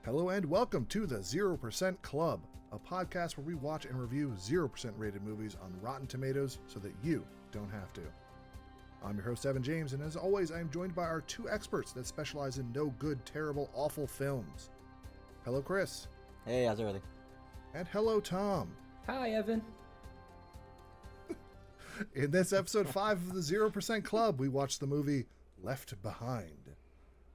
Hello and welcome to the 0% Club, a podcast where we watch and review 0% rated movies on Rotten Tomatoes so that you don't have to. I'm your host, Evan James, and as always, I am joined by our two experts that specialize in no good, terrible, awful films. Hello, Chris. Hey, how's everything? And hello, Tom. Hi, Evan. In this episode 5 of the 0% Club, we watch the movie Left Behind.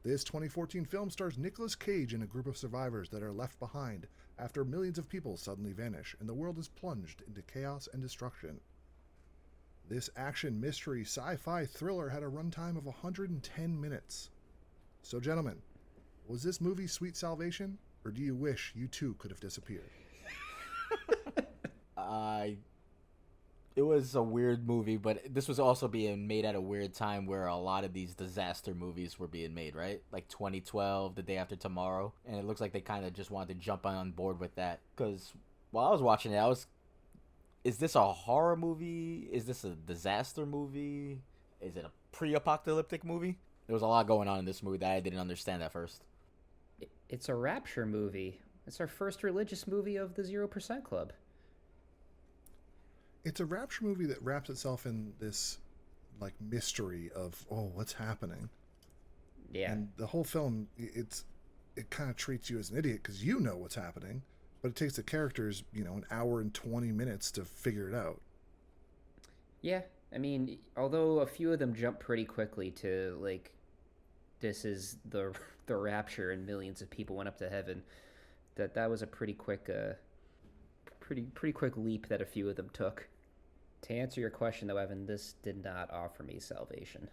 This 2014 film stars Nicolas Cage and a group of survivors that are left behind after millions of people suddenly vanish and the world is plunged into chaos and destruction. This action, mystery, sci-fi thriller had a runtime of 110 minutes. So, gentlemen, was this movie sweet salvation, or do you wish you too could have disappeared? It was a weird movie, but this was also being made at a weird time where a lot of these disaster movies were being made, right? Like 2012, The Day After Tomorrow, and it looks like they kind of just wanted to jump on board with that. Because while I was watching it, is this a horror movie? Is this a disaster movie? Is it a pre-apocalyptic movie? There was a lot going on in this movie that I didn't understand at first. It's a rapture movie. It's our first religious movie of the 0% Club. It's a rapture movie that wraps itself in this like mystery of, oh, what's happening? Yeah. And the whole film, it kind of treats you as an idiot because you know what's happening, but it takes the characters, an hour and 20 minutes to figure it out. Yeah. I mean, although a few of them jump pretty quickly to, like, this is the rapture and millions of people went up to heaven, that was a pretty quick pretty quick leap that a few of them took. To answer your question, though, Evan, this did not offer me salvation.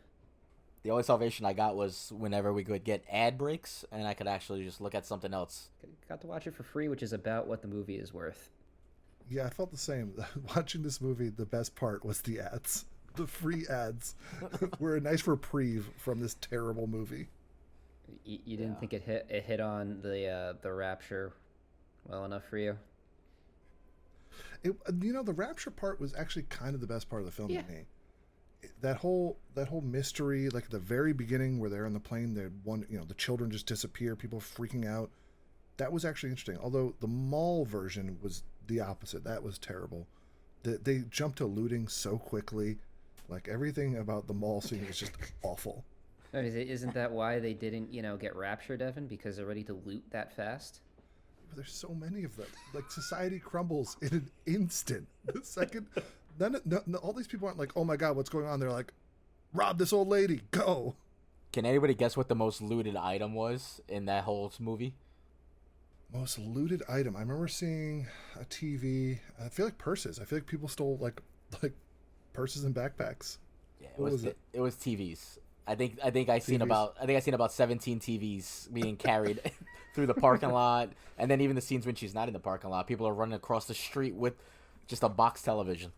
The only salvation I got was whenever we could get ad breaks, and I could actually just look at something else. Got to watch it for free, which is about what the movie is worth. Yeah, I felt the same. Watching this movie, the best part was the ads. The free ads were a nice reprieve from this terrible movie. You didn't think it hit on the rapture well enough for you? The rapture part was actually kind of the best part of the film to me. That whole mystery, like at the very beginning where they're on the plane, the children just disappear, people freaking out. That was actually interesting. Although the mall version was the opposite. That was terrible. They jumped to looting so quickly. Like everything about the mall scene was just awful. Isn't that why they didn't, get raptured, Evan? Because they're ready to loot that fast? But there's so many of them. Like, society crumbles in an instant. The second, all these people aren't like, oh my god, what's going on? They're like, rob this old lady, go. Can anybody guess what the most looted item was in that whole movie? Most looted item. I remember seeing a TV. I feel like purses. I feel like people stole like purses and backpacks. Yeah, it was TVs. I think I seen about 17 TVs being carried through the parking lot, and then even the scenes when she's not in the parking lot, people are running across the street with just a box television.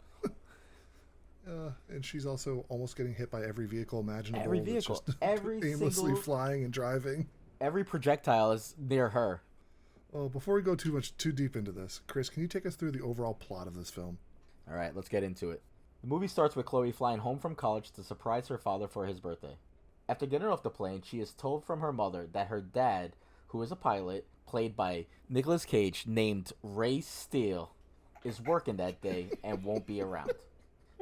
And she's also almost getting hit by every vehicle imaginable. Every vehicle, aimlessly flying and driving. Every projectile is near her. Well, before we go too deep into this, Chris, can you take us through the overall plot of this film? All right, let's get into it. The movie starts with Chloe flying home from college to surprise her father for his birthday. After getting off the plane, she is told from her mother that her dad, who is a pilot, played by Nicolas Cage, named Ray Steele, is working that day and won't be around.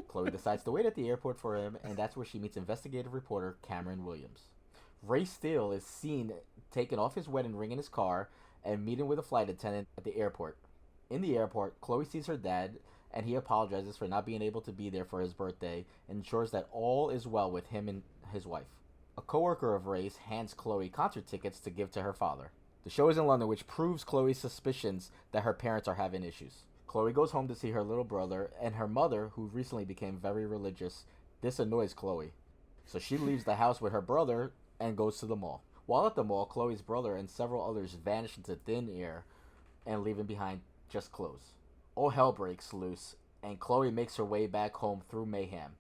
Chloe decides to wait at the airport for him, and that's where she meets investigative reporter Cameron Williams. Ray Steele is seen taking off his wedding ring in his car and meeting with a flight attendant at the airport. In the airport, Chloe sees her dad, and he apologizes for not being able to be there for his birthday and ensures that all is well with him and his wife. A coworker of Ray's hands Chloe concert tickets to give to her father. The show is in London, which proves Chloe's suspicions that her parents are having issues. Chloe goes home to see her little brother, and her mother, who recently became very religious. This annoys Chloe. So she leaves the house with her brother and goes to the mall. While at the mall, Chloe's brother and several others vanish into thin air and leaving behind just clothes. All hell breaks loose, and Chloe makes her way back home through mayhem.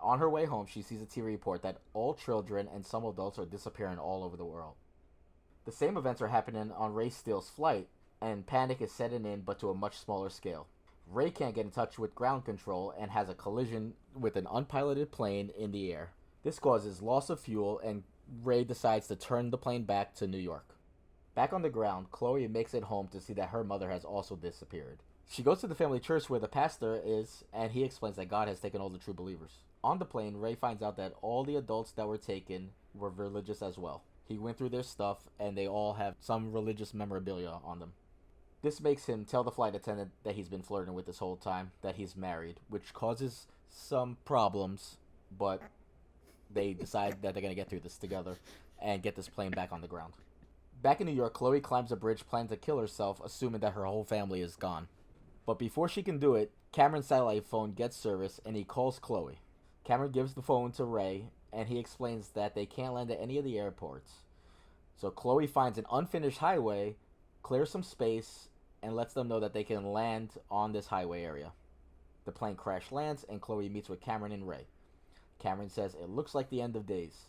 On her way home, she sees a TV report that all children and some adults are disappearing all over the world. The same events are happening on Ray Steele's flight, and panic is setting in, but to a much smaller scale. Ray can't get in touch with ground control and has a collision with an unpiloted plane in the air. This causes loss of fuel, and Ray decides to turn the plane back to New York. Back on the ground, Chloe makes it home to see that her mother has also disappeared. She goes to the family church where the pastor is, and he explains that God has taken all the true believers. On the plane, Ray finds out that all the adults that were taken were religious as well. He went through their stuff, and they all have some religious memorabilia on them. This makes him tell the flight attendant that he's been flirting with this whole time, that he's married, which causes some problems, but they decide that they're going to get through this together and get this plane back on the ground. Back in New York, Chloe climbs a bridge, planning to kill herself, assuming that her whole family is gone. But before she can do it, Cameron's satellite phone gets service, and he calls Chloe. Cameron gives the phone to Ray, and he explains that they can't land at any of the airports. So Chloe finds an unfinished highway, clears some space, and lets them know that they can land on this highway area. The plane crash lands, and Chloe meets with Cameron and Ray. Cameron says it looks like the end of days.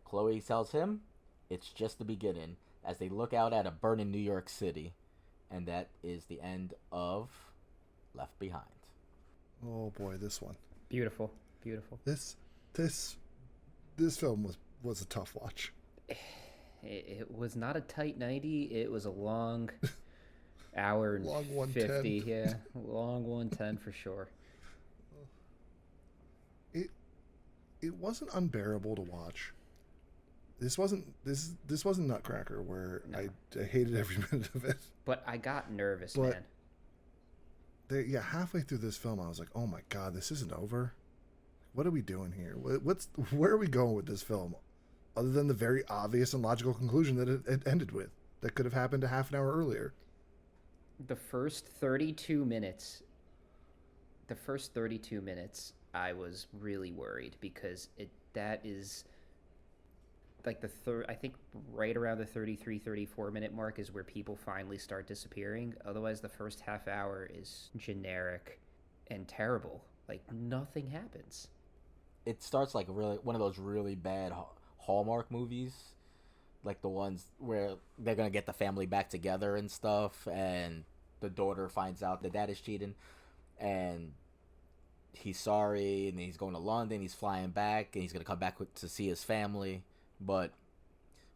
Chloe tells him it's just the beginning, as they look out at a burning New York City. And that is the end of Left Behind. Oh boy, this one. Beautiful. This film was a tough watch. It was not a tight 90. It was a long hour and long 50. Yeah, long 110 for sure. It wasn't unbearable to watch. This wasn't Nutcracker, where no. I hated every minute of it. But I got nervous, man. Halfway through this film, I was like, "Oh my god, this isn't over. What are we doing here? Where are we going with this film? Other than the very obvious and logical conclusion that it ended with, that could have happened a half an hour earlier." The first 32 minutes, I was really worried because that is like I think right around the 33, 34 minute mark is where people finally start disappearing. Otherwise, the first half hour is generic and terrible. Like, nothing happens. It starts like really one of those really bad Hallmark movies, like the ones where they're gonna get the family back together and stuff, and the daughter finds out the dad is cheating, and he's sorry, and he's going to London, he's flying back, and he's gonna come back to see his family, but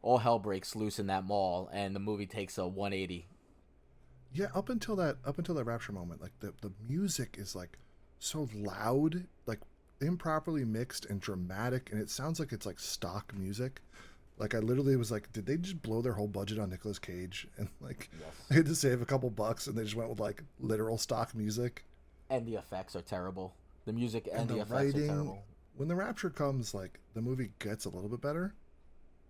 all hell breaks loose in that mall, and the movie takes a 180. Yeah, up until that rapture moment, like the music is like so loud, like improperly mixed and dramatic, and it sounds like it's like stock music. Like, I literally was like, did they just blow their whole budget on Nicolas Cage and like they had to save a couple bucks and they just went with like literal stock music? And the effects are terrible. The music and the effects are terrible. When the rapture comes, like, the movie gets a little bit better,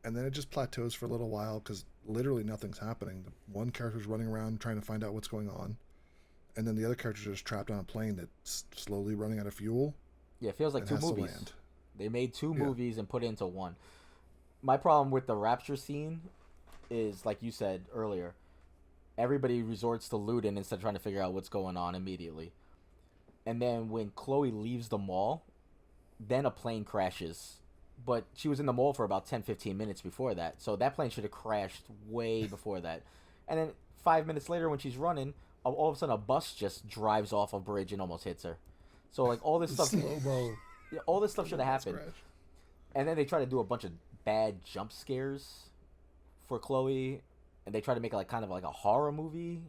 and then it just plateaus for a little while because literally nothing's happening. One character's running around trying to find out what's going on, and then the other character's just trapped on a plane that's slowly running out of fuel. Yeah, it feels like two movies. They made two movies and put it into one. My problem with the rapture scene is, like you said earlier, everybody resorts to looting instead of trying to figure out what's going on immediately. And then when Chloe leaves the mall, then a plane crashes. But she was in the mall for about 10-15 minutes before that. So that plane should have crashed way before that. And then 5 minutes later when she's running, all of a sudden a bus just drives off a bridge and almost hits her. So like all this stuff, slow-mo. All this stuff should have happened. And then they try to do a bunch of bad jump scares for Chloe, and they try to make it like kind of like a horror movie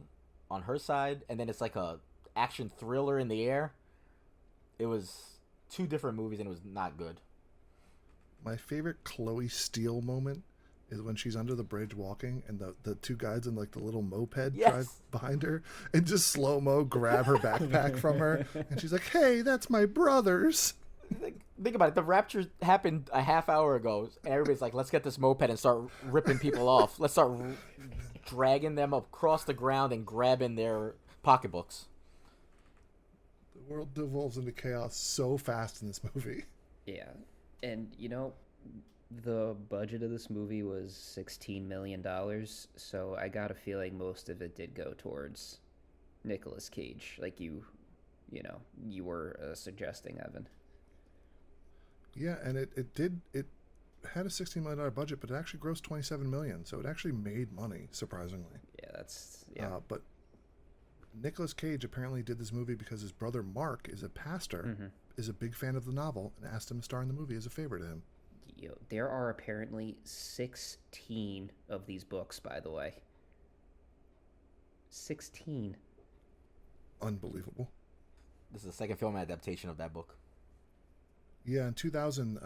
on her side, and then it's like a action thriller in the air. It was two different movies, and it was not good. My favorite Chloe Steele moment is when she's under the bridge walking, and the two guys in like the little moped drive behind her and just slow-mo grab her backpack from her, and she's like, "Hey, that's my brother's." Think about it. The rapture happened a half hour ago, and everybody's like, let's get this moped and start ripping people off. Let's start dragging them across the ground and grabbing their pocketbooks. The world devolves into chaos so fast in this movie. Yeah. And, you know, the budget of this movie was $16 million, so I got a feeling most of it did go towards Nicolas Cage, like you were suggesting, Evan. Yeah, and it had a $16 million budget, but it actually grossed $27 million, so it actually made money, surprisingly. Yeah, but Nicolas Cage apparently did this movie because his brother Mark is a pastor, is a big fan of the novel, and asked him to star in the movie as a favor to him. There are apparently 16 of these books, by the way. 16. Unbelievable. This is the second film adaptation of that book. Yeah, in 2000,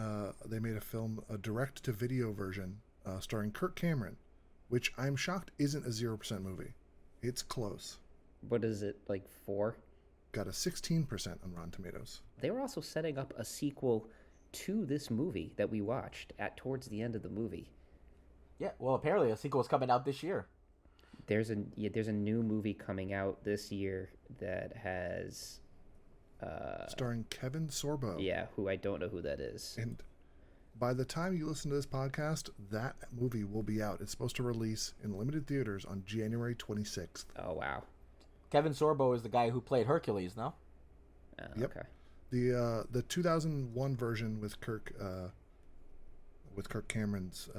they made a direct-to-video version starring Kirk Cameron, which I'm shocked isn't a 0% movie. It's close. What is it, like 4? Got a 16% on Rotten Tomatoes. They were also setting up a sequel to this movie that we watched towards the end of the movie. Yeah, well, apparently a sequel is coming out this year. There's a new movie coming out this year that has starring Kevin Sorbo. Yeah, who I don't know who that is. And by the time you listen to this podcast, that movie will be out. It's supposed to release in limited theaters on January 26th. Oh, wow. Kevin Sorbo is the guy who played Hercules, no? Oh, Yep. Okay. The 2001 version with Kirk Cameron's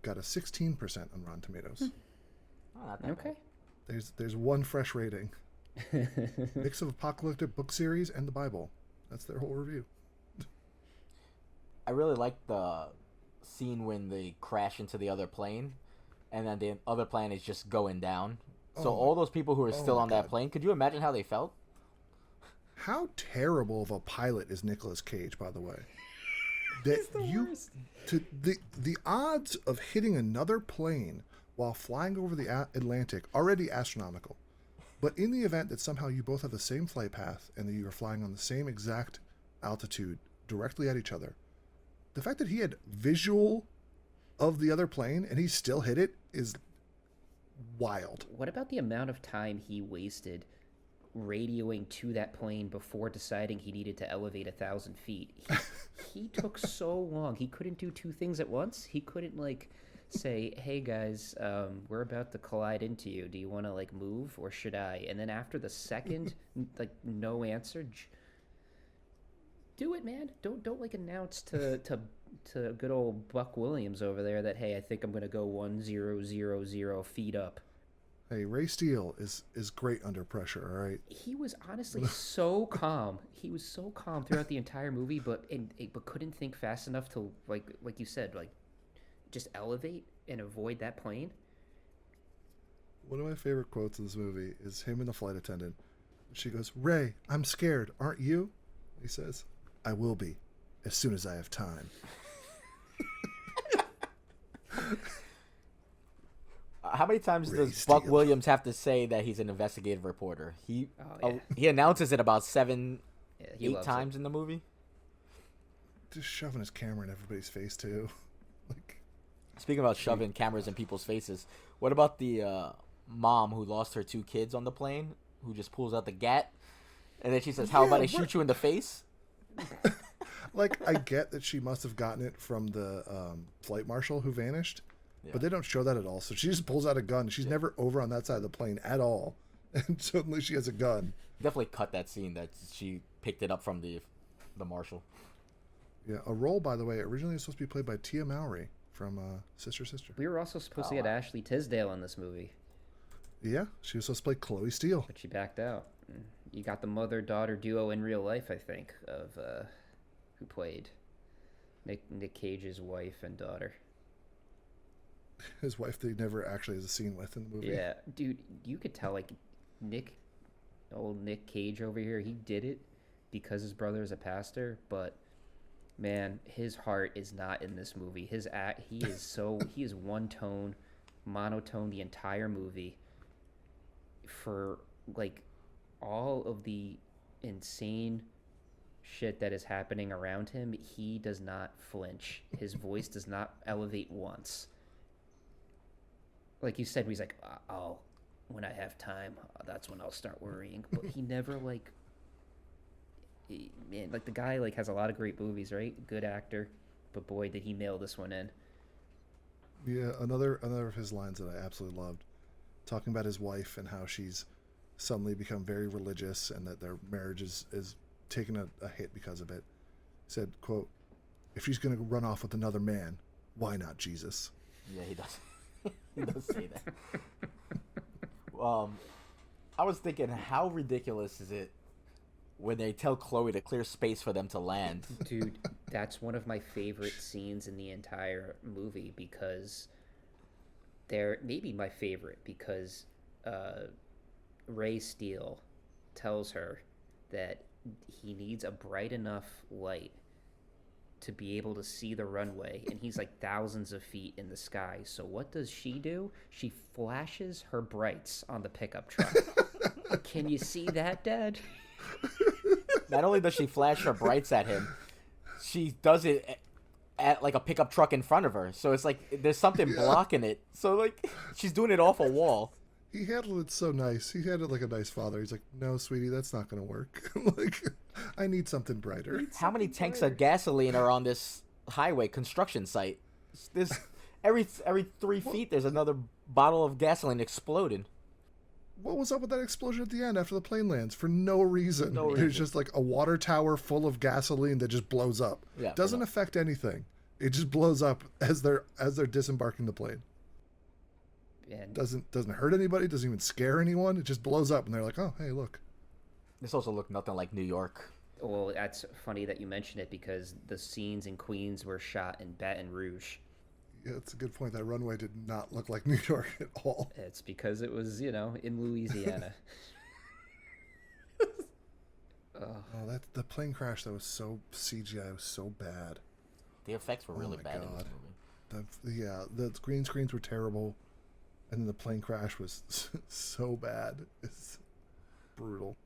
got a 16% on Rotten Tomatoes. Oh, not that Okay. bad. There's one fresh rating. Mix of apocalyptic book series and the Bible. That's their whole review. I really like the scene when they crash into the other plane, and then the other plane is just going down. So all those people who are still on that plane, could you imagine how they felt? How terrible of a pilot is Nicolas Cage, by the way? He's the worst. The odds of hitting another plane while flying over the Atlantic already astronomical. But in the event that somehow you both have the same flight path and that you are flying on the same exact altitude directly at each other, the fact that he had visual of the other plane and he still hit it is wild. What about the amount of time he wasted radioing to that plane before deciding he needed to elevate 1,000 feet? He took so long. He couldn't do two things at once. He couldn't say, "Hey guys, we're about to collide into you. Do you want to move or should I?" And then after the second, no answer. Do it, man. Don't announce to good old Buck Williams over there that, hey, I think I'm gonna go 1,000 feet up. Hey, Ray Steele is great under pressure, all right? He was honestly so calm. He was so calm throughout the entire movie, but couldn't think fast enough to like you said, just elevate and avoid that plane. One of my favorite quotes in this movie is him and the flight attendant. She goes, "Ray, I'm scared, aren't you?" He says, "I will be, as soon as I have time." How many times Ray does Buck Steele. Williams have to say that he's an investigative reporter? He yeah. he announces it about 7, He 8 loves times in the movie. Just shoving his camera in everybody's face, too. Speaking about shoving cameras in people's faces, what about the mom who lost her 2 kids on the plane, who just pulls out the gat, and then she says, "How about I shoot you in the face?" I get that she must have gotten it from the flight marshal who vanished, but they don't show that at all. So she just pulls out a gun. She's never over on that side of the plane at all, and suddenly she has a gun. Definitely cut that scene that she picked it up from the marshal. Yeah, a role, by the way, originally was supposed to be played by Tia Mowry from Sister. We were also supposed to get Ashley Tisdale in this movie, Yeah, she was supposed to play Chloe Steele. but she backed out. You got the mother-daughter duo in real life, I think, of who played Nick Cage's wife and daughter. His wife that he never actually has a scene with in the movie. Yeah, dude, you could tell Nick Cage over here, he did it because his brother is a pastor, but man, his heart is not in this movie. He is one tone, monotone the entire movie. For all of the insane shit that is happening around him, he does not flinch. His voice does not elevate once. Like you said, he's like, "Oh, when I have time, that's when I'll start worrying." But he never man, the guy has a lot of great movies, right? Good actor, but boy, did he nail this one in. Yeah, another of his lines that I absolutely loved, talking about his wife and how she's suddenly become very religious and that their marriage is taking a hit because of it. He said, quote, "If she's going to run off with another man, why not Jesus?" Yeah, he does. He does say that. I was thinking, how ridiculous is it when they tell Chloe to clear space for them to land? Dude, that's one of my favorite scenes in the entire movie because maybe my favorite because Ray Steele tells her that he needs a bright enough light to be able to see the runway, and he's like thousands of feet in the sky. So what does she do? She flashes her brights on the pickup truck. Can you see that, Dad? Not only does she flash her brights at him, she does it at like a pickup truck in front of her. So it's like there's something blocking it. So like she's doing it off a wall. He handled it so nice. He handled it like a nice father. He's like, no, sweetie, that's not going to work. Like, I need something brighter. How many tanks of gasoline are on this highway construction site? There's every 3 feet there's another bottle of gasoline exploding. What was up with that explosion at the end after the plane lands? For no reason. No There's reason. just like a water tower full of gasoline that just blows up. Yeah, Doesn't affect anything. It just blows up as they're disembarking the plane. And Doesn't hurt anybody. Doesn't even scare anyone. It just blows up, and they're like, "Oh, hey, look." This also looked nothing like New York. well, that's funny that you mention it because the scenes in Queens were shot in Baton Rouge. Yeah, it's a good point. That runway did not look like New York at all. It's because it was, in Louisiana. Oh, the plane crash that was so CGI was so bad. The effects were really my bad in God. this movie. The green screens were terrible, and then the plane crash was so bad. It's brutal.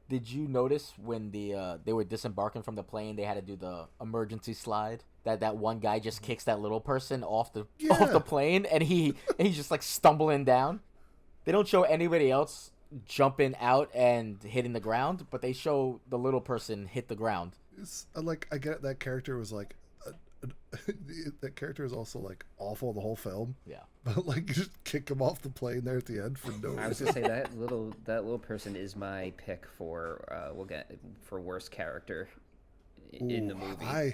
Did you notice when they were disembarking from the plane, they had to do the emergency slide? That one guy just kicks that little person off the plane, and he's just like stumbling down. They don't show anybody else jumping out and hitting the ground, but they show the little person hit the ground. It's like I get it, that character was like that character is also like awful the whole film. Yeah. But like just kick him off the plane there at the end for no reason. I was gonna say that little person is my pick for worst character in the movie.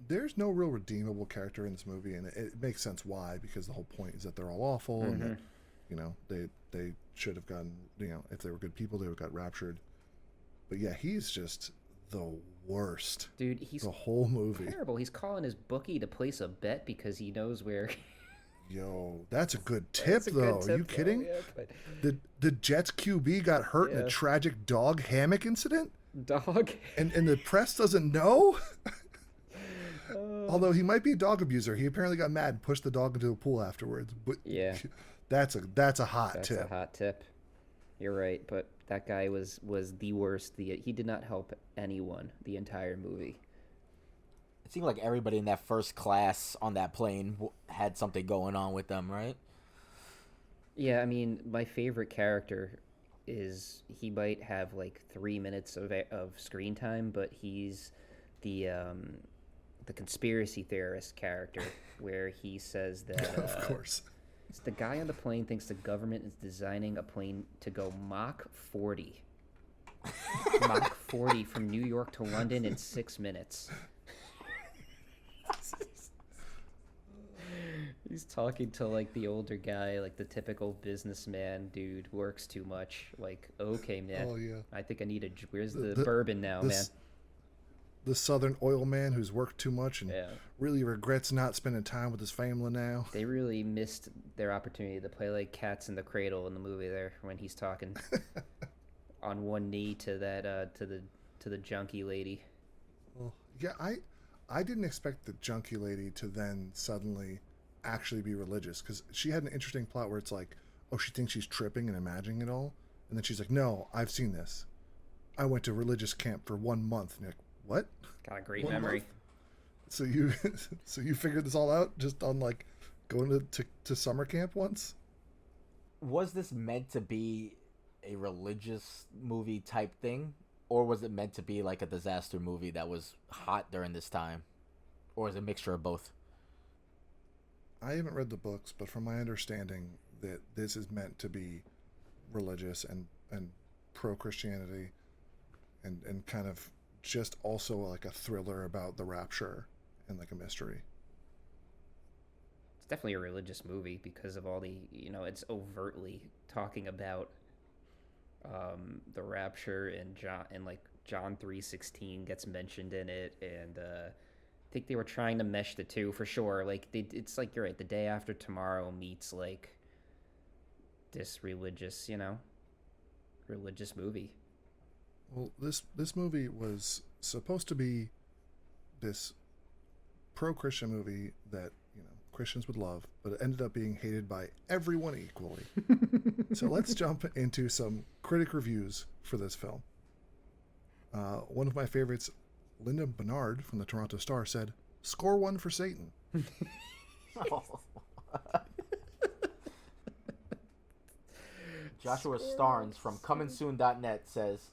There's no real redeemable character in this movie, and it makes sense why, because the whole point is that they're all awful and that they should have gotten, if they were good people, they would have got raptured. But yeah, he's just the worst. Dude, he's the whole movie. terrible. He's calling his bookie to place a bet because he knows where. Yo, that's a good tip, That's a good though. tip, Are you kidding? though, yeah, but- The Jets QB got hurt in a tragic dog hammock incident, Dog. and the press doesn't know. Although he might be a dog abuser, he apparently got mad and pushed the dog into a pool afterwards. But Yeah. that's a hot That's tip. a hot tip. You're right, but that guy was the worst. He did not help anyone the entire movie. It seemed like everybody in that first class on that plane had something going on with them, right? Yeah, I mean, my favorite character is he might have like 3 minutes of screen time, but he's the conspiracy theorist character where he says that Of course. it's the guy on the plane thinks the government is designing a plane to go Mach 40. Mach 40 from New York to London in 6 minutes. He's talking to like the older guy, like the typical businessman dude, works too much. Like, okay, man. Oh, yeah. I think I need where's the bourbon now, man? The Southern oil man who's worked too much and Yeah. really regrets not spending time with his family now. They really missed their opportunity to play like cats in the cradle in the movie there when he's talking on one knee to that to the junkie lady. Well, yeah, I didn't expect the junkie lady to then suddenly actually be religious, because she had an interesting plot where it's like, oh, she thinks she's tripping and imagining it all, and then she's like, no, I've seen this. I went to religious camp for 1 month. And you're like, what? Got a great 1 memory. month? So you figured this all out just on like going to summer camp once? Was this meant to be a religious movie type thing, or was it meant to be like a disaster movie that was hot during this time, or is it a mixture of both? I haven't read the books, but from my understanding, that this is meant to be religious and pro-Christianity and kind of just also like a thriller about the rapture and like a mystery. It's definitely a religious movie because of all the, it's overtly talking about the rapture, and John 3:16 gets mentioned in it, and I think they were trying to mesh the two for sure. Like it's like, you're right, the day after tomorrow meets like this religious, religious movie. Well, this movie was supposed to be this pro-Christian movie that Christians would love, but it ended up being hated by everyone equally. So let's jump into some critic reviews for this film. One of my favorites, Linda Bernard from the Toronto Star, said, "Score one for Satan." Joshua Starnes from comingsoon.net says,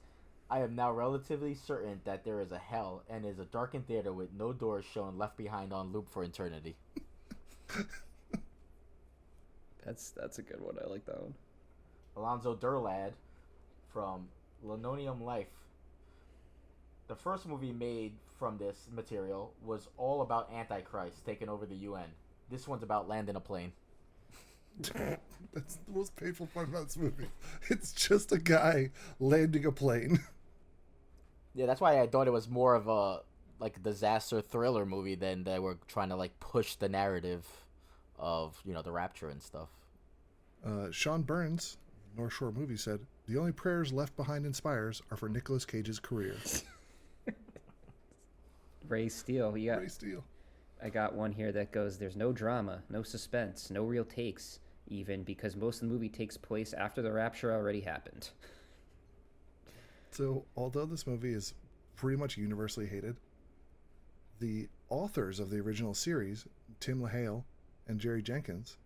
"I am now relatively certain that there is a hell and is a darkened theater with no doors shown, left behind on loop for eternity." That's a good one. I like that one. Alonzo Durlad from Linoleum Life. The first movie made from this material was all about Antichrist taking over the UN. This one's about landing a plane. That's the most painful part about this movie. It's just a guy landing a plane. Yeah, that's why I thought it was more of a disaster thriller movie than they were trying to push the narrative of the rapture and stuff. Sean Burns, North Shore Movie, said, "The only prayers Left Behind inspires are for Nicolas Cage's career." Ray Steele. Ray Steele. I got one here that goes, "There's no drama, no suspense, no real takes, even because most of the movie takes place after the rapture already happened." So, although this movie is pretty much universally hated, the authors of the original series, Tim LaHale and Jerry Jenkins,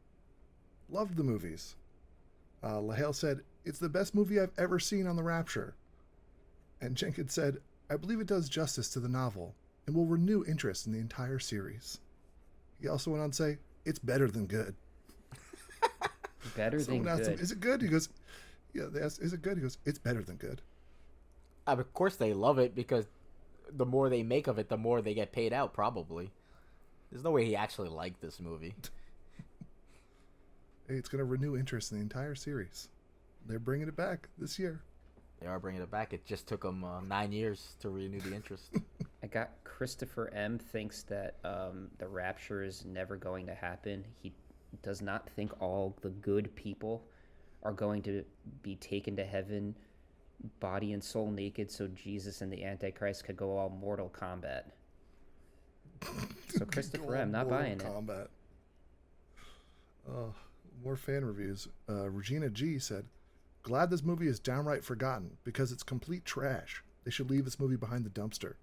loved the movies. LaHale said, "It's the best movie I've ever seen on the rapture." And Jenkins said, "I believe it does justice to the novel and will renew interest in the entire series." He also went on to say, "It's better than good." Better than asked good. him, "Is it good?" He goes, "Yeah." They asked, "Is it good?" He goes, "It's better than good." Of course they love it, because the more they make of it, the more they get paid out, probably. There's no way he actually liked this movie. Hey, it's going to renew interest in the entire series. They're bringing it back this year. They are bringing it back. It just took them 9 years to renew the interest. I got Christopher M. thinks that the rapture is never going to happen. He does not think all the good people are going to be taken to heaven body and soul naked so Jesus and the Antichrist could go all Mortal Kombat. So Christopher M. not buying it. More fan reviews. Regina G said, "Glad this movie is downright forgotten because it's complete trash. They should leave this movie behind the dumpster."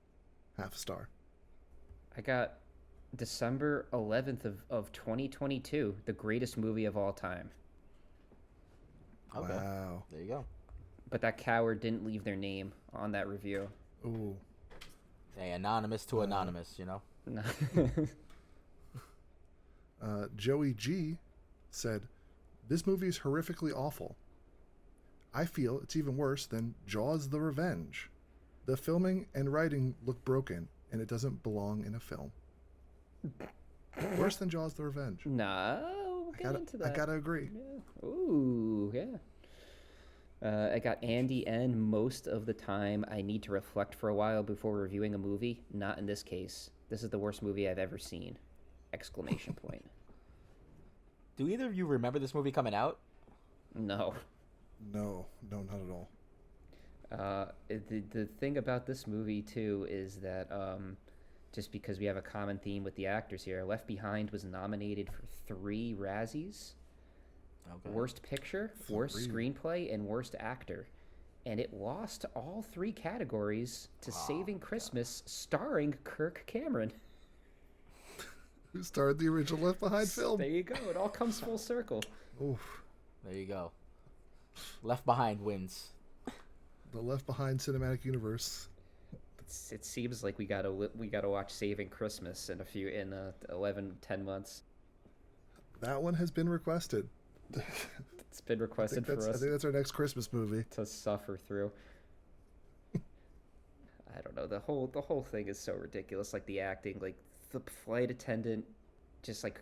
Half a star. I got December 11th of 2022, the greatest movie of all time. Okay. Wow. There you go. But that coward didn't leave their name on that review. Ooh. Hey, anonymous to anonymous, No. Joey G said, "This movie is horrifically awful. I feel it's even worse than Jaws: The Revenge. The filming and writing look broken, and it doesn't belong in a film." Worse than Jaws: The Revenge. No, we'll get into that. I gotta agree. Yeah. Ooh, yeah. I got Andy N. Most of the time, I need to reflect for a while before reviewing a movie. Not in this case. This is the worst movie I've ever seen! Exclamation point. Do either of you remember this movie coming out? No. No, not at all. The thing about this movie too is that just because we have a common theme with the actors here, Left Behind was nominated for 3 Razzies. Okay. Worst Picture, Worst Screenplay, and Worst Actor. And it lost all 3 categories to Saving Christmas, starring Kirk Cameron. Who starred the original Left Behind film? There you go. It all comes full circle. Oof. There you go. Left Behind wins. The Left Behind cinematic universe. It seems like we gotta watch Saving Christmas in 10 months. That one has been requested. It's been requested for us. I think that's our next Christmas movie to suffer through. I don't know. The whole thing is so ridiculous. Like the acting, like the flight attendant, just like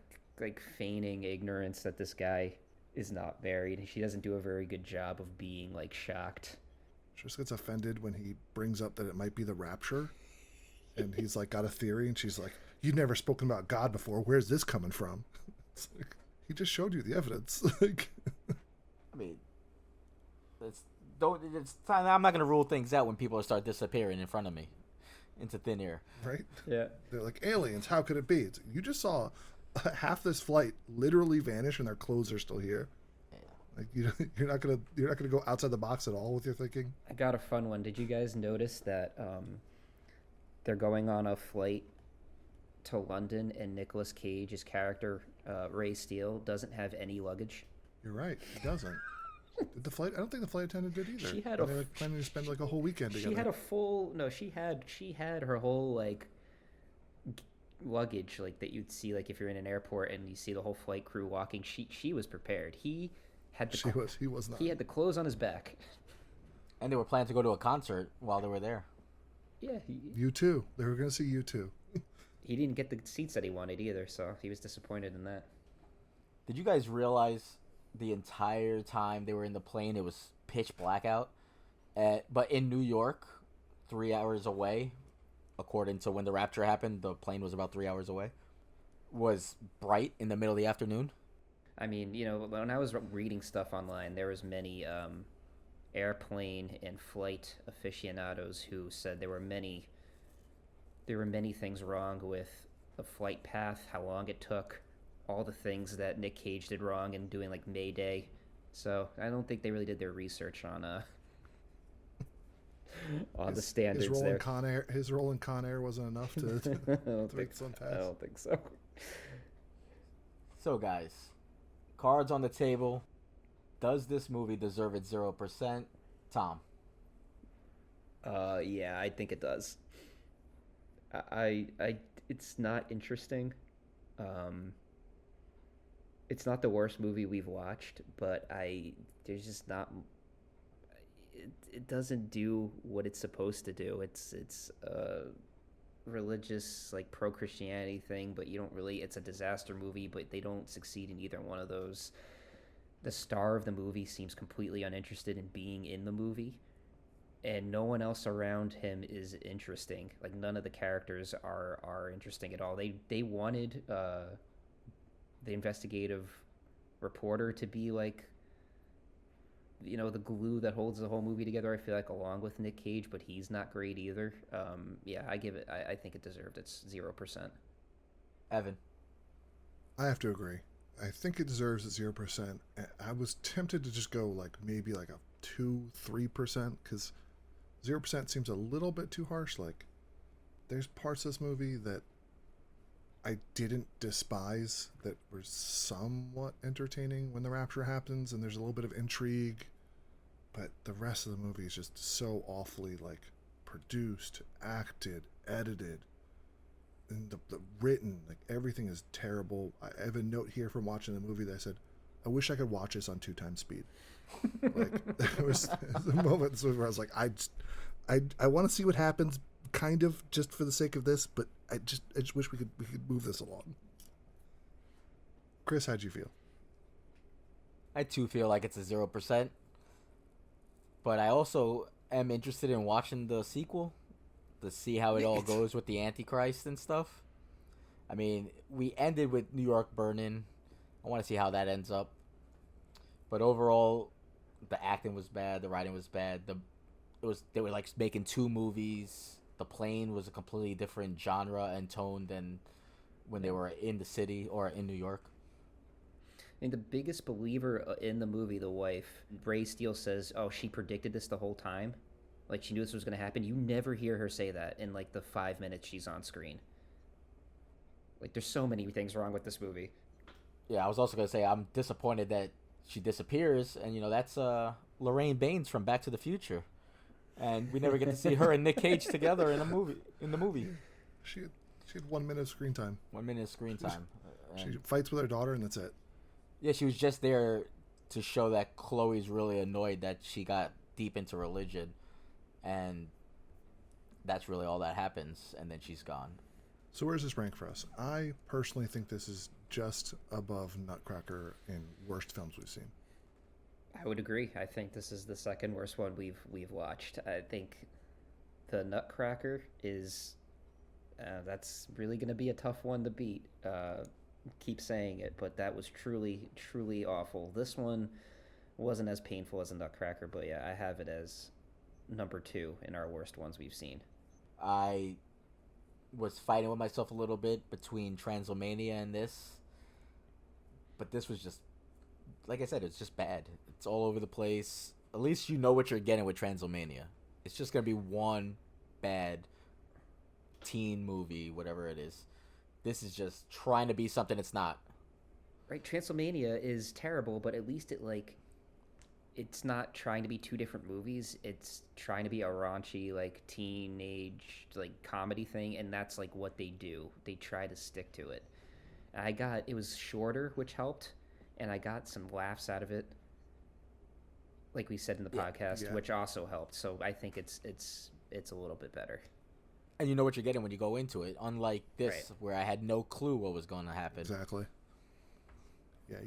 feigning ignorance that this guy is not married. She doesn't do a very good job of being shocked. She just gets offended when he brings up that it might be the rapture, and he's got a theory, and she's like, "You've never spoken about God before. Where's this coming from?" It's like, he just showed you the evidence. I mean, I'm not gonna rule things out when people start disappearing in front of me into thin air. Right? Yeah. They're like, aliens, how could it be? You just saw half this flight literally vanish and their clothes are still here. Like you're not gonna go outside the box at all with your thinking. I got a fun one. Did you guys notice that they're going on a flight to London and Nicolas Cage's character, Ray Steele, doesn't have any luggage? You're right. He doesn't. Did the flight? I don't think the flight attendant did either. She had they were planning to spend like a whole weekend together. She had a full. No, she had her whole like luggage, like that you'd see like if you're in an airport and you see the whole flight crew walking. She was prepared. He was not. He had the clothes on his back. And they were planning to go to a concert while they were there. Yeah. U2. They were going to see U2. He didn't get the seats that he wanted either, so he was disappointed in that. Did you guys realize the entire time they were in the plane it was pitch blackout? But in New York, 3 hours away, according to when the rapture happened, the plane was about 3 hours away, was bright in the middle of the afternoon. I mean, you know, when I was reading stuff online, there was many airplane and flight aficionados who said there were many things wrong with the flight path, how long it took, all the things that Nick Cage did wrong in doing like Mayday. So I don't think they really did their research on the standards his role there. In Con Air, his role in Con Air wasn't enough to make this one pass. I don't think so. So guys, cards on the table. Does this movie deserve its 0%? Tom? Yeah, I think it does. I it's not interesting. It's not the worst movie we've watched, but there's just not. It doesn't do what it's supposed to do. It's a religious, like, pro-Christianity thing, but you don't really. It's a disaster movie, but they don't succeed in either one of those. The star of the movie seems completely uninterested in being in the movie, and no one else around him is interesting. Like, none of the characters are interesting at all. They wanted the investigative reporter to be like, you know, the glue that holds the whole movie together, I feel like, along with Nick Cage, but he's not great either. Yeah, I think it deserved its 0%. Evan? I have to agree. I think it deserves its 0%. I was tempted to just go like maybe like a 2-3%, because 0% seems a little bit too harsh. Like, there's parts of this movie that I didn't despise that were somewhat entertaining when the rapture happens and there's a little bit of intrigue, but the rest of the movie is just so awfully like produced, acted, edited, and the written, like everything is terrible. I have a note here from watching the movie that I said, I wish I could watch this on 2x speed. Like, there was a moment in this movie where I was like, I want to see what happens, kind of just for the sake of this, but I just wish we could move this along. Chris, how'd you feel? I too feel like it's a 0%, but I also am interested in watching the sequel to see how it all goes with the Antichrist and stuff. I mean, we ended with New York burning. I want to see how that ends up. But overall, the acting was bad, the writing was bad. They were like making two movies. The plane was a completely different genre and tone than when they were in the city or in New York. And the biggest believer in the movie, the wife, Ray Steele, says, oh, she predicted this the whole time. Like, she knew this was going to happen. You never hear her say that in, like, the 5 minutes she's on screen. Like, there's so many things wrong with this movie. Yeah, I was also going to say, I'm disappointed that she disappears. And, you know, that's Lorraine Baines from Back to the Future. And we never get to see her and Nick Cage together in the movie. She had 1 minute of screen time. 1 minute of screen time. She fights with her daughter, and that's it. Yeah, she was just there to show that Chloe's really annoyed that she got deep into religion. And that's really all that happens, and then she's gone. So where's this rank for us? I personally think this is just above Nutcracker in worst films we've seen. I would agree. I think this is the second worst one we've watched. I think the Nutcracker is that's really going to be a tough one to beat. Keep saying it, but that was truly awful. This one, wasn't as painful as a Nutcracker, but yeah, I have it as number 2 in our worst ones we've seen. I was fighting with myself a little bit between Transylvania and this, but this was just, like I said, it's just bad. It's all over the place. At least you know what you're getting with Transylvania. It's just gonna be one bad teen movie, whatever it is. This is just trying to be something it's not. Right, Transylvania is terrible, but at least it's not trying to be 2 different movies. It's trying to be a raunchy, like, teenage, like, comedy thing, and that's, like, what they do. They try to stick to it. It was shorter, which helped, and I got some laughs out of it, like we said in the podcast, which also helped. So I think it's a little bit better. And you know what you're getting when you go into it, unlike this, Right. where I had no clue what was going to happen. Exactly. Yeah,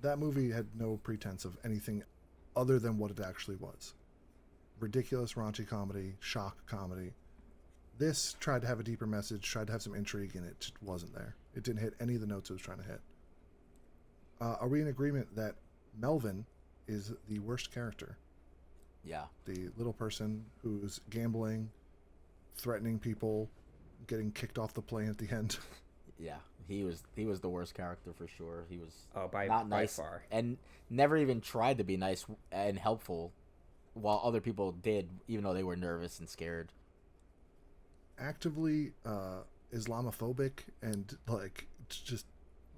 that movie had no pretense of anything other than what it actually was. Ridiculous, raunchy comedy, shock comedy. This tried to have a deeper message, tried to have some intrigue, and it just wasn't there. It didn't hit any of the notes it was trying to hit. Are we in agreement that Melvin is the worst character? Yeah. The little person who's gambling, threatening people, getting kicked off the plane at the end. Yeah, he was the worst character for sure. He was by not nice far, and never even tried to be nice and helpful, while other people did, even though they were nervous and scared. Actively Islamophobic and like just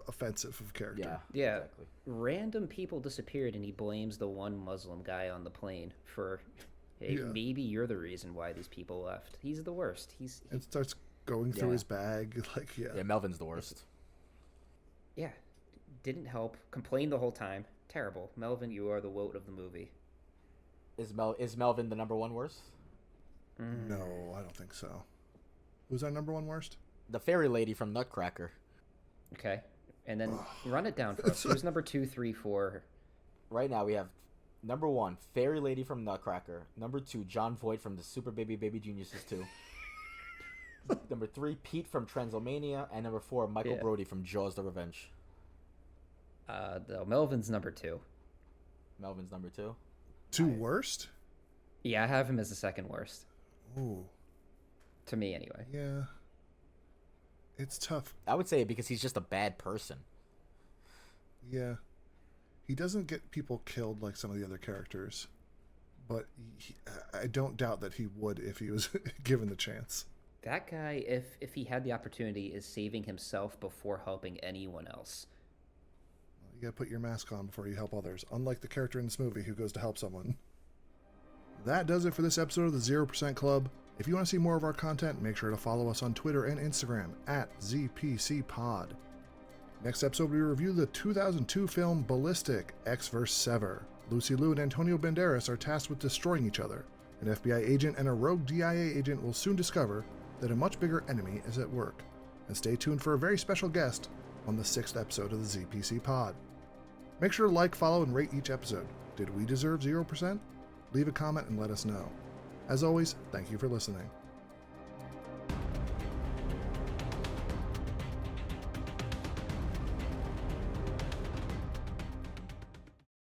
offensive of character. Yeah. Exactly. Random people disappeared, and he blames the one Muslim guy on the plane for, hey, maybe you're the reason why these people left. He's the worst. And starts going through his bag, like Yeah, Melvin's the worst. Yeah, didn't help. Complained the whole time. Terrible. Melvin, you are the woat of the movie. Is Melvin the number 1 worst? No, I don't think so. Who's our number 1 worst? The fairy lady from Nutcracker. Okay, and then run it down for us. Who's number 2, 3, 4? Right now we have number 1, fairy lady from Nutcracker. Number 2, John Voight from the Super Baby Geniuses 2. Number 3, Pete from Transylvania, and number 4, Michael Brody from Jaws: The Revenge. Melvin's number 2. Melvin's number 2. 2 worst? Yeah, I have him as the second worst. Ooh. To me, anyway. Yeah. It's tough. I would say because he's just a bad person. Yeah. He doesn't get people killed like some of the other characters, but I don't doubt that he would if he was given the chance. That guy, if he had the opportunity, is saving himself before helping anyone else. You gotta put your mask on before you help others, unlike the character in this movie who goes to help someone. That does it for this episode of the 0% Club. If you want to see more of our content, make sure to follow us on Twitter and Instagram @ZPCPod. Next episode, we review the 2002 film Ballistic: X vs. Sever. Lucy Liu and Antonio Banderas are tasked with destroying each other. An FBI agent and a rogue DIA agent will soon discover that a much bigger enemy is at work. And stay tuned for a very special guest on the 6th episode of the ZPC Pod. Make sure to like, follow, and rate each episode. Did we deserve 0%? Leave a comment and let us know. As always, thank you for listening.